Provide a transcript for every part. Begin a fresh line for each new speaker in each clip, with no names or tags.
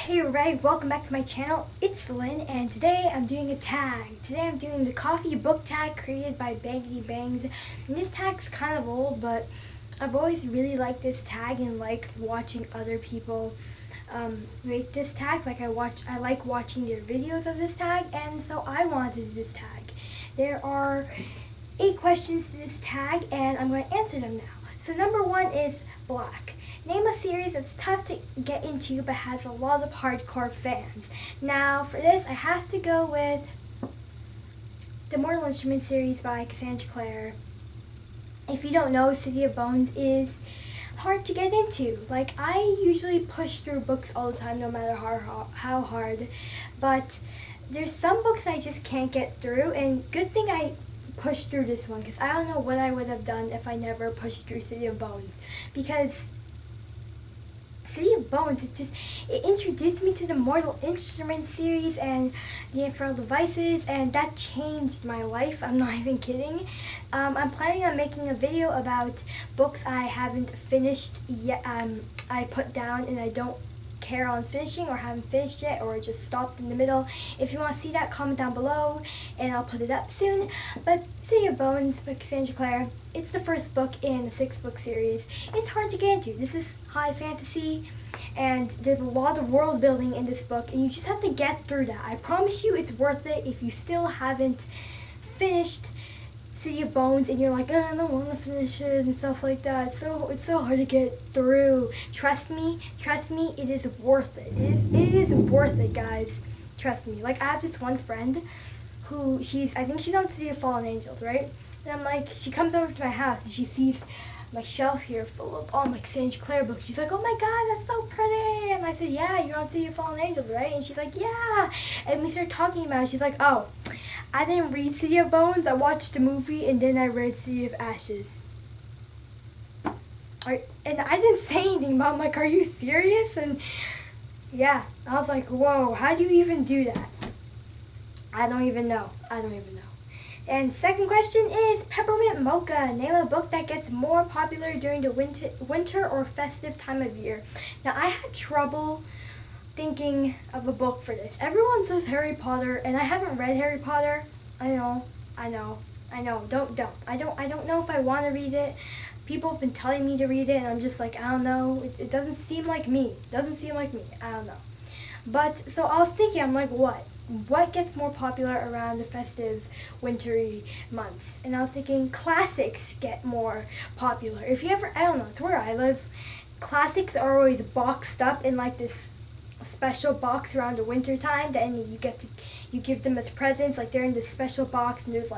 Hey everybody, welcome back to my channel. It's Lynn, and today I'm doing a tag. Today I'm doing the coffee book tag created by Bangity Bangs. And this tag's kind of old, but I've always really liked this tag and liked watching other people make this tag. I like watching their videos of this tag, and so I wanted to do this tag. There are 8 questions to this tag, and I'm going to answer them now. So number 1 is black. Name a series that's tough to get into but has a lot of hardcore fans. Now for this, I have to go with the Mortal Instruments series by Cassandra Clare. If you don't know, City of Bones is hard to get into. I usually push through books all the time, no matter how hard. But there's some books I just can't get through, and good thing I pushed through this one, because I don't know what I would have done if I never pushed through City of Bones. Because City of Bones, it introduced me to the Mortal Instruments series and the Infernal Devices, and that changed my life. I'm not even kidding. I'm planning on making a video about books I haven't finished yet. I put down and I don't care on finishing, or haven't finished yet, or just stopped in the middle. If you want to see that, comment down below and I'll put it up soon. But City of Bones by Cassandra Clare, it's the first book in the 6-book series. It's hard to get into. This is high fantasy, and there's a lot of world building in this book, and you just have to get through that. I promise you it's worth it. If you still haven't finished City of Bones and you're like, oh, I don't want to finish it and stuff like that, it's so hard to get through. Trust me, it is worth it. It is worth it, guys. Trust me. I have this one friend who I think she's on City of Fallen Angels, right? And she comes over to my house and she sees my shelf here full of all my Cassandra Clare books. She's like, oh my god, that's so pretty. And I said, yeah, you're on City of Fallen Angels, right? And she's like, yeah. And we started talking about it. She's like, oh, I didn't read City of Bones. I watched the movie and then I read City of Ashes. And I didn't say anything, but I'm like, are you serious? And yeah, I was like, whoa, how do you even do that? I don't even know. And second question is Peppermint Mocha. Name a book that gets more popular during the winter or festive time of year. Now, I had trouble thinking of a book for this. Everyone says Harry Potter, and I haven't read Harry Potter. I know. Don't. I don't know if I want to read it. People have been telling me to read it, and I'm just like, I don't know. It doesn't seem like me. I don't know. But, so I was thinking, I'm like, what? What gets more popular around the festive, wintry months? And I was thinking classics get more popular. If you ever, I don't know, it's where I live. Classics are always boxed up in this special box around the winter time. Then you give them as presents. They're in this special box, and there's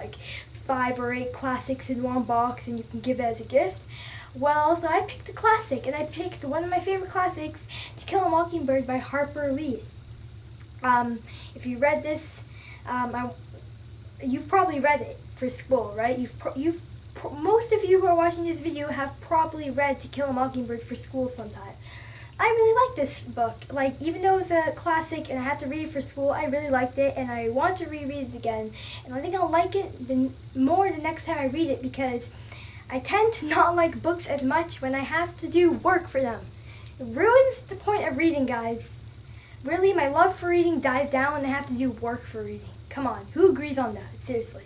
5 or 8 classics in one box, and you can give it as a gift. Well, so I picked a classic, and I picked one of my favorite classics, To Kill a Mockingbird by Harper Lee. If you read this, you've probably read it for school, right? Most of you who are watching this video have probably read To Kill a Mockingbird for school sometime. I really like this book. Even though it's a classic and I had to read it for school, I really liked it, and I want to reread it again. And I think I'll like it more the next time I read it, because I tend to not like books as much when I have to do work for them. It ruins the point of reading, guys. Really, my love for reading dies down when I have to do work for reading. Come on, who agrees on that? Seriously.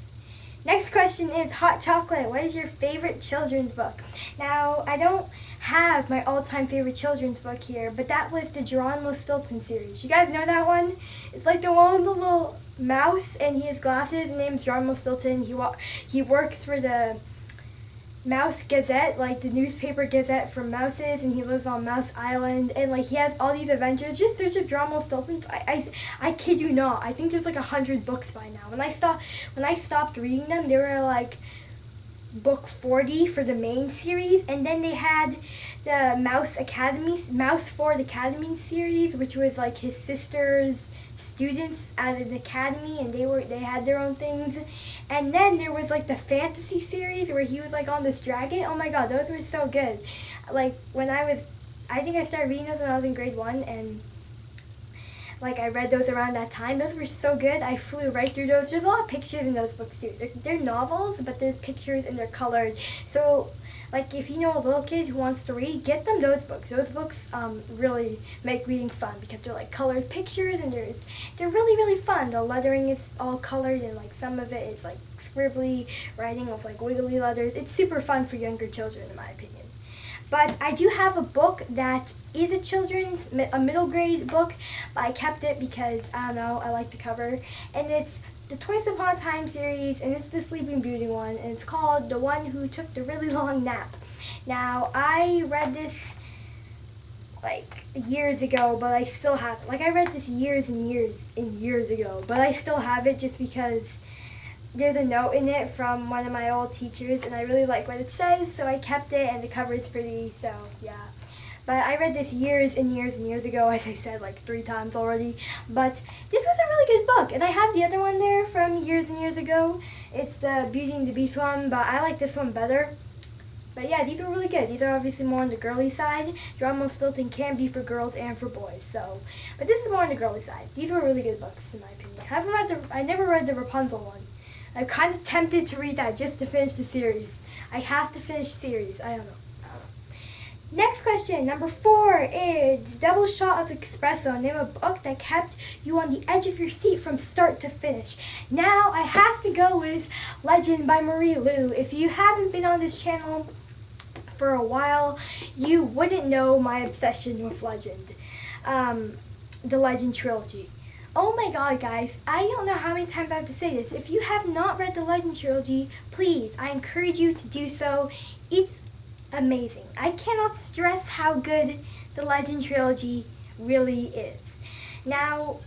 Next question is Hot Chocolate. What is your favorite children's book? Now, I don't have my all-time favorite children's book here, but that was the Geronimo Stilton series. You guys know that one? It's the one with the little mouse, and he has glasses. His name's Geronimo Stilton. He works for the Mouse Gazette, the newspaper Gazette for mouses, and he lives on Mouse Island, and he has all these adventures. Just search up Geronimo Stilton. I kid you not. I think there's 100 books by now. When I stopped reading them, they were book 40 for the main series, and then they had the Mouse Ford Academy series, which was his sister's students at an academy, and they had their own things. And then there was the fantasy series where he was on this dragon. Oh my god, those were so good. I think I started reading those when I was in grade 1, and Like, I read those around that time. Those were so good. I flew right through those. There's a lot of pictures in those books too. They're novels, but there's pictures and they're colored. So, like, if you know a little kid who wants to read, get them those books. Those books really make reading fun because they're like colored pictures and they're really, really fun. The lettering is all colored and like some of it is like scribbly writing with like wiggly letters. It's super fun for younger children in my opinion. But I do have a book that is a middle grade book, but I kept it because, I don't know, I like the cover. And it's the Twice Upon a Time series, and it's the Sleeping Beauty one, and it's called The One Who Took the Really Long Nap. Now, I read this like years ago, but I still have it. Like, I read this years and years ago, but I still have it just because there's a note in it from one of my old teachers, and I really like what it says, so I kept it, and the cover is pretty, so yeah. But I read this years and years ago, as I said like 3 times already, but this was a really good book, and I have the other one there from years and years ago. It's the Beauty and the Beast one, but I like this one better. But yeah, these are really good. These are obviously more on the girly side. Drama Stilton can be for girls and for boys, so. But this is more on the girly side. These were really good books, in my opinion. I never read the Rapunzel one. I'm kind of tempted to read that just to finish the series. I have to finish series. I don't know. Next question, number 4 is Double Shot of Espresso. Name a book that kept you on the edge of your seat from start to finish. Now, I have to go with Legend by Marie Lu. If you haven't been on this channel for a while, you wouldn't know my obsession with Legend. The Legend trilogy. Oh my god, guys, I don't know how many times I have to say this. If you have not read the Legend trilogy, please, I encourage you to do so. It's amazing. I cannot stress how good the Legend trilogy really is. Now,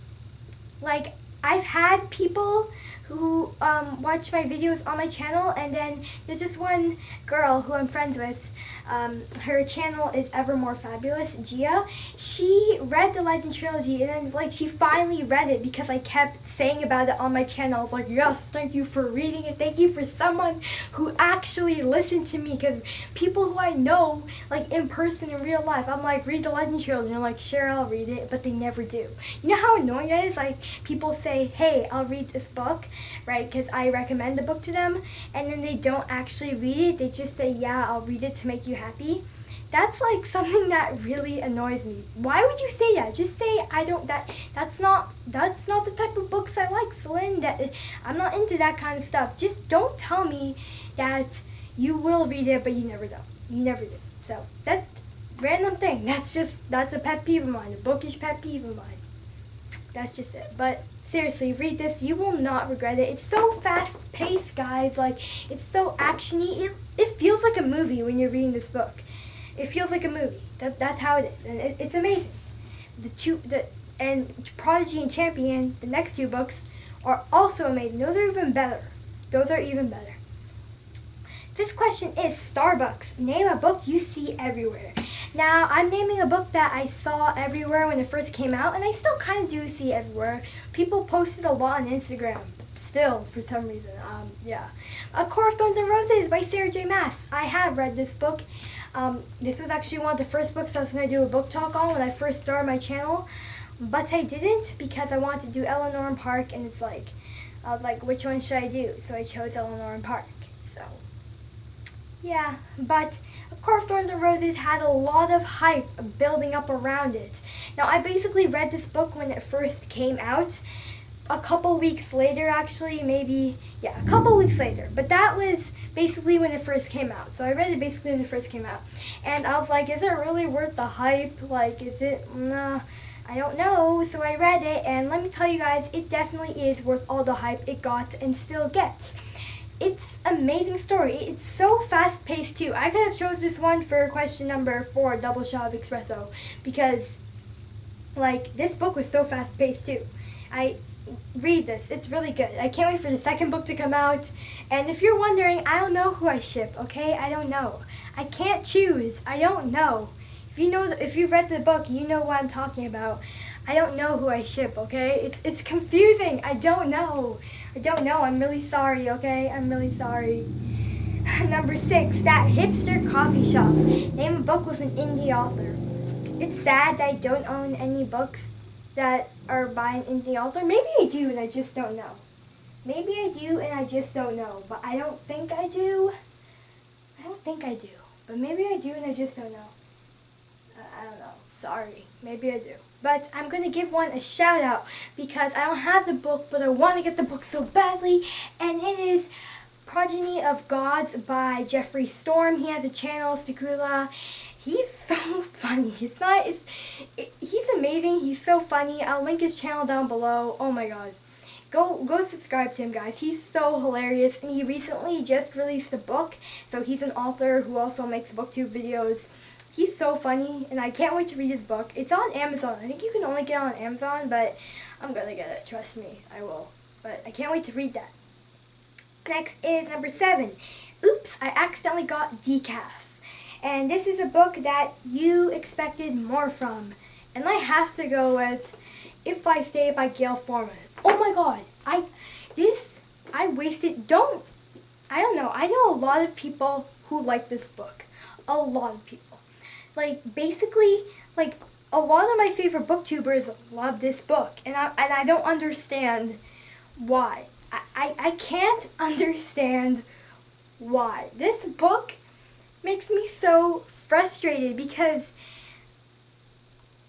like, I've had people who watch my videos on my channel, and then there's this one girl who I'm friends with. Her channel is Ever More Fabulous, Gia. She read the Legend trilogy, and then like she finally read it because I kept saying about it on my channel. I was like, yes, thank you for reading it. Thank you for someone who actually listened to me, because people who I know like in person in real life, I'm like, read the Legend trilogy, and I'm like, sure, I'll read it, but they never do. You know how annoying that is? Like, people say, hey, I'll read this book, right, because I recommend the book to them, and then they don't actually read it. They just say, yeah, I'll read it to make you happy. That's like something that really annoys me. Why would you say that? Just say I don't. That's not the type of books I like, Celine. That I'm not into that kind of stuff. Just don't tell me that you will read it, but you never do. You never do. So that random thing. That's a pet peeve of mine. A bookish pet peeve of mine. That's just it. But seriously, read this. You will not regret it. It's so fast-paced, guys. Like, it's so actiony. It feels like a movie when you're reading this book. It feels like a movie. That's how it is, and it's amazing. And Prodigy and Champion, the next 2 books, are also amazing. Those are even better. This question is Starbucks. Name a book you see everywhere. Now, I'm naming a book that I saw everywhere when it first came out, and I still kind of do see everywhere. People post it a lot on Instagram, still, for some reason. Yeah. A Core of Thorns and Roses by Sarah J. Maas. I have read this book. This was actually one of the first books I was going to do a book talk on when I first started my channel, but I didn't because I wanted to do Eleanor and Park, and it's like, I was like, which one should I do? So I chose Eleanor and Park. So, yeah, but A Core of Thorns and Roses had a lot of hype building up around it. Now, I basically read this book when it first came out. A couple weeks later, actually, a couple weeks later. But that was basically when it first came out. So I read it basically when it first came out. And I was like, is it really worth the hype? Like, is it? Nah, I don't know. So I read it, and let me tell you guys, it definitely is worth all the hype it got and still gets. It's an amazing story. It's so fast-paced, too. I could have chose this one for question number 4, Double Shot of Espresso, because, like, this book was so fast-paced, too. Read this. It's really good. I can't wait for the second book to come out. And if you're wondering, I don't know who I ship, okay? I don't know. I can't choose. I don't know. If you've read the book, you know what I'm talking about. I don't know who I ship, okay? It's confusing. I don't know. I'm really sorry, okay? I'm really sorry. Number 6, That Hipster Coffee Shop. Name a book with an indie author. It's sad that I don't own any books that are by an indie author. Maybe I do and I just don't know. Maybe I do and I just don't know, but I don't think I do. I don't think I do, but maybe I do and I just don't know. I don't know. Sorry. Maybe I do. But I'm going to give one a shout out because I don't have the book, but I want to get the book so badly, and it is Progeny of Gods by Jeffrey Storm. He has a channel, Stakula. He's so funny. He's amazing. He's so funny. I'll link his channel down below. Oh my god. Go subscribe to him, guys. He's so hilarious, and he recently just released a book. So he's an author who also makes booktube videos. He's so funny, and I can't wait to read his book. It's on Amazon. I think you can only get it on Amazon, but I'm gonna get it. Trust me, I will. But I can't wait to read that. Next is number 7. Oops, I accidentally got Decaf. And this is a book that you expected more from. And I have to go with If I Stay by Gail Forman. Oh my god, I don't know. I know a lot of people who like this book. A lot of people. Like, basically, like, a lot of my favorite booktubers love this book. And I don't understand why. I can't understand why. This book makes me so frustrated because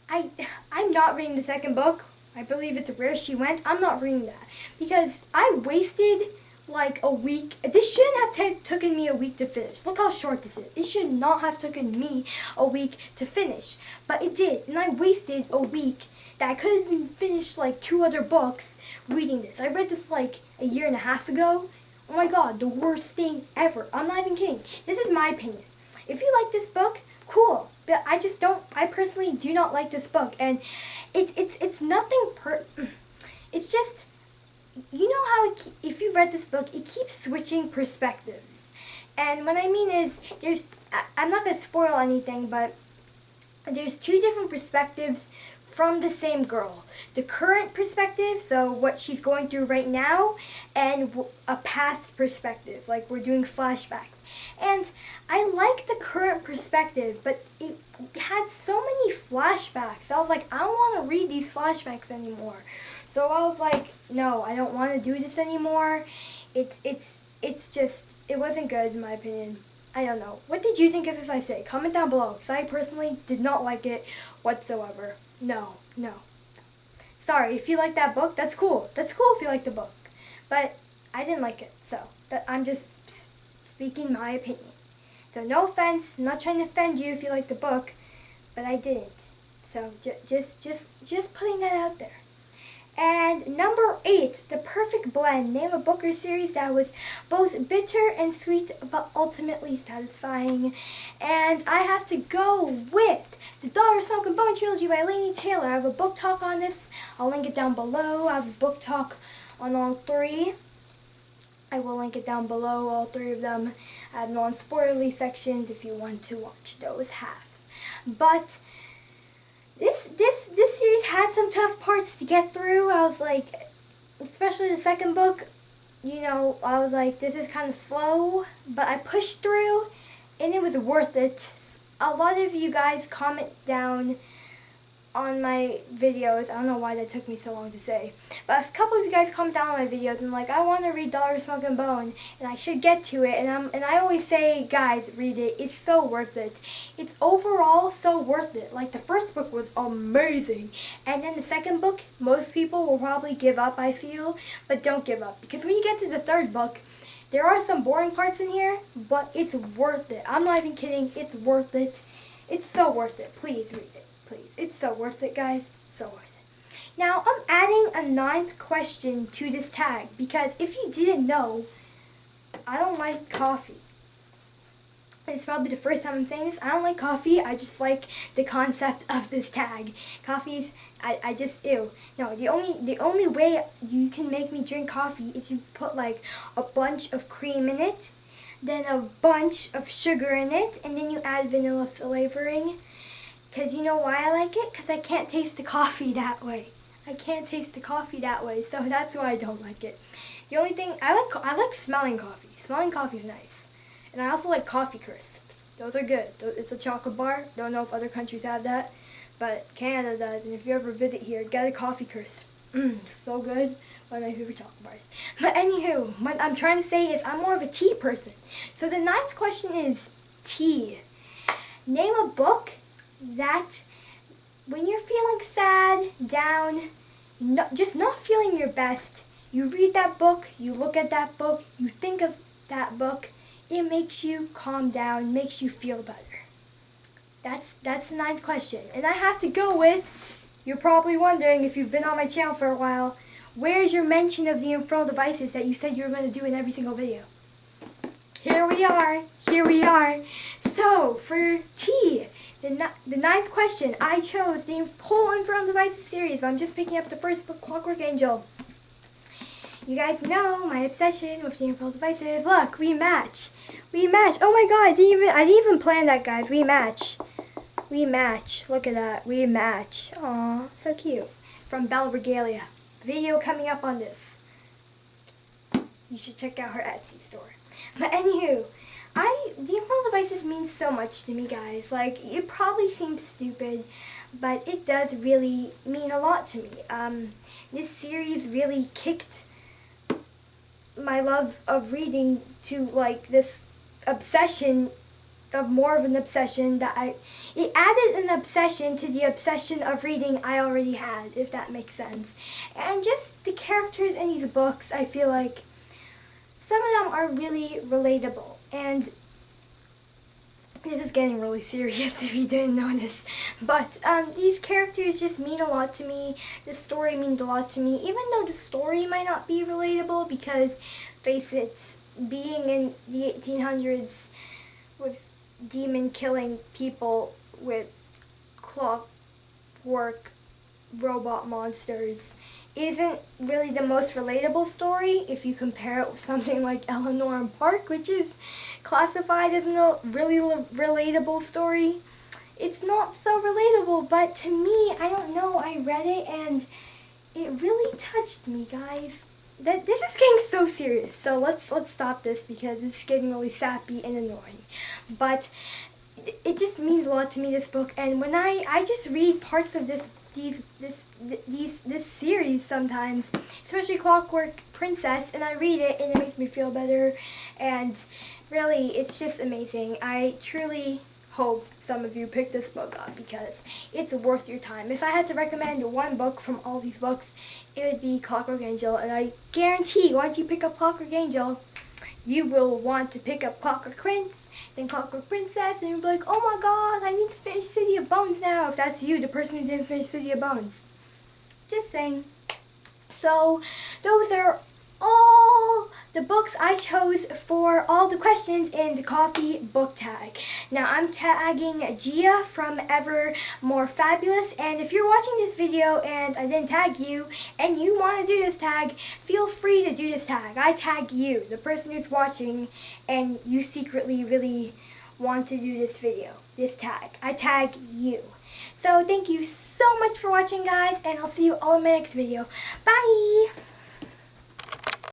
I'm not reading the second book. I believe it's Where She Went. I'm not reading that because I wasted like a week. This shouldn't have taken me a week to finish. Look how short this is. It should not have taken me a week to finish, but it did, and I wasted a week that I could have finished like 2 other books reading this. I read this like a year and a half ago. Oh my god, the worst thing ever. I'm not even kidding. This is my opinion. If you like this book, cool. But I personally do not like this book, and it's nothing it's just, you know how if you read this book, it keeps switching perspectives. And what I mean is, I'm not going to spoil anything, but there's 2 different perspectives from the same girl. The current perspective, so what she's going through right now, and a past perspective, like we're doing flashbacks. And I like the current perspective, but it had so many flashbacks. I was like, I don't want to read these flashbacks anymore. So I was like, no, I don't want to do this anymore. It's just, it wasn't good in my opinion. I don't know. What did you think of If I Say? Comment down below, because I personally did not like it whatsoever. No. Sorry, if you like that book, that's cool. That's cool if you like the book. But I didn't like it, so I'm just speaking my opinion. So no offense, I'm not trying to offend you if you like the book, but I didn't. So just putting that out there. And number 8, The Perfect Blend. Name a book or series that was both bitter and sweet, but ultimately satisfying. And I have to go with The Daughter of Smoke and Bone Trilogy by Laini Taylor. I have a book talk on this. I'll link it down below. I have a book talk on all 3. I will link it down below, all 3 of them. I have non-spoilerly sections if you want to watch those halves. But this series had some tough parts to get through. I was like, especially the second book, you know, I was like, this is kind of slow, but I pushed through, and it was worth it. A lot of you guys comment down on my videos. I don't know why that took me so long to say, but a couple of you guys comment down on my videos and like, I want to read Daughter of Smoke and Bone, and I should get to it, and I always say, guys, read it. It's so worth it. It's overall so worth it. Like, the first book was amazing, and then the second book, most people will probably give up, I feel, but don't give up, because when you get to the third book, there are some boring parts in here, but it's worth it. I'm not even kidding. It's worth it. It's so worth it. Please read it. Please. It's so worth it, guys. So worth it. Now, I'm adding a 9th question to this tag because if you didn't know, I don't like coffee. It's probably the first time I'm saying this. I don't like coffee. I just like the concept of this tag. Coffee's, I just, ew. No, the only way you can make me drink coffee is you put like a bunch of cream in it, then a bunch of sugar in it, and then you add vanilla flavoring. Because you know why I like it? Because I can't taste the coffee that way. I can't taste the coffee that way, so that's why I don't like it. The only thing, I like smelling coffee. Smelling coffee is nice. And I also like coffee crisps. Those are good. It's a chocolate bar. Don't know if other countries have that. but Canada does. And if you ever visit here, get a coffee crisp. So good. One of my favorite chocolate bars. But anywho, what I'm trying to say is I'm more of a tea person. So the ninth question is tea. Name a book that when you're feeling sad, down, just not feeling your best, you read that book, you look at that book, you think of that book, it makes you calm down, makes you feel better. That's the ninth question. And I have to go with, you're probably wondering if you've been on my channel for a while, where's your mention of the infernal devices that you said you were going to do in every single video? Here we are. So, for tea, the ninth question, I chose the whole Infernal Devices series, but I'm just picking up the first book, Clockwork Angel. You guys know my obsession with the Infernal Devices. Look, we match. Oh my god, I didn't even plan that, guys. We match. Look at that. We match. Aw, so cute. From Bella Regalia. Video coming up on this. You should check out her Etsy store. But anywho, the Infernal Devices means so much to me, guys. Like, it probably seems stupid, but it does really mean a lot to me. This series really kicked my love of reading to, like, this obsession of more of an obsession that it added an obsession to the obsession of reading I already had, if that makes sense. And just the characters in these books, I feel like some of them are really relatable. And this is getting really serious if you didn't notice. But these characters just mean a lot to me. The story means a lot to me. Even though the story might not be relatable because, face it, being in the 1800s with demon killing people with clockwork robot monsters isn't really the most relatable story if you compare it with something like Eleanor and Park, which is classified as a really relatable story. It's not so relatable, but to me, I don't know, I read it and it really touched me, guys. This is getting so serious, so let's stop this because it's getting really sappy and annoying. But it just means a lot to me, this book, and when I just read parts of this series sometimes, especially Clockwork Princess, and I read it and it makes me feel better, and really it's just amazing. I truly hope some of you pick this book up because it's worth your time. If I had to recommend one book from all these books, it would be Clockwork Angel, and I guarantee once you pick up Clockwork Angel, you will want to pick up Clockwork Prince, then Clockwork Princess, and you'll be like, oh my god, I need to finish City of Bones now, if that's you, the person who didn't finish City of Bones. Just saying. So, those are all the books I chose for all the questions in the coffee book tag. Now I'm tagging Gia from Ever More Fabulous, and if you're watching this video and I didn't tag you and you want to do this tag, feel free to do this tag. I tag you, the person who's watching, and you secretly really want to do this video, this tag. I tag you. So thank you so much for watching, guys, and I'll see you all in my next video. Bye!